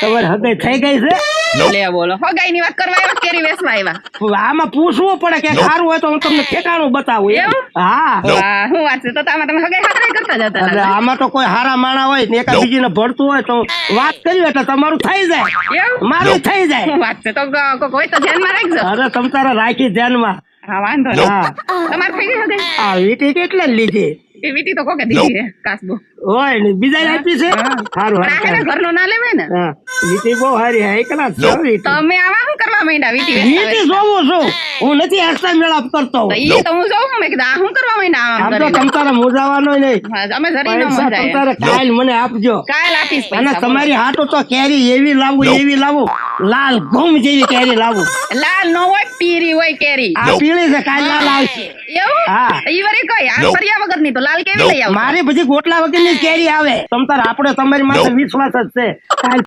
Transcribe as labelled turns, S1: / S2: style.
S1: તમારે હગાઈ થઈ ગઈ છે?
S2: લે બોલો હગાઈ ની વાત કરવા આવ્યા કેરી વેચવા આવ્યા?
S1: આમાં પૂછવું પડે કે સારું હોય તો હું તમને ઠેકાણું બતાવું એમ.
S2: એવું?
S1: હા
S2: વાહ, શું વાત છે, તો આમાં તમે હગાઈ હાથરે કરતા જતા
S1: એટલે આમાં તો કોઈ હારા માણા હોય ને એકા બીજીને ભળતું હોય તો વાત કરી એટલે તમારું થઈ જાય,
S2: એવું?
S1: મારું થઈ જાય.
S2: શું વાત છે, તો કોક હોય તો ધ્યાનમાં રાખજો.
S1: અરે તમ તારે રાખી ધ્યાનમાં.
S2: હા વાંધો નહીં.
S1: હા
S2: તમારે થઈ ગઈ હગાઈ?
S1: આ વીટી કેટલે લીધી
S2: એ વીટી તો કોકે દીધી છે કાસબો.
S1: હોય ને બીજા આપી છે. સારું
S2: પણ આ હે ને ઘરનો ના લેવાય ને.
S1: હા વીટી બહુ સારી હે એકલા જ છે વીટી.
S2: તમે આવા શું કરવા માંડ્યા વીટી વેચવા?
S1: વીટી જોવું છું હું, નથી હસતા મેળાપ કરતો.
S2: તો ઈ તો હું જોઉં મેં કીધું આ શું કરવા માંડ્યા આમ
S1: આમ તો
S2: કરીને?
S1: તમ તારે મુજાવાનો નહીં.
S2: હા, અમે જરી ન
S1: પૈસા તમ
S2: મજાય.
S1: તારે કાલ મને આપજો.
S2: કાલ આપીશ
S1: અને
S2: પૈસા.
S1: તમારી હાટુ તો કેરી એવી લાવું લાલ ઘૂમ જેવી કેરી લાવું.
S2: લાલ નો હોય પીરી હોય કેરી.
S1: આ પીળી છે કાલ લાલ આવશે.
S2: એવું?
S1: હા.
S2: ઈ વળી કઈ આ ફરિયા વગરની તો લાલ કેવી લઈ આવ?
S1: મારી બધી ગોટલા વગરની જ કેરી આવે. તમ તારે આપણે તમારી માથે વિશ્વાસ જ છે. કાલ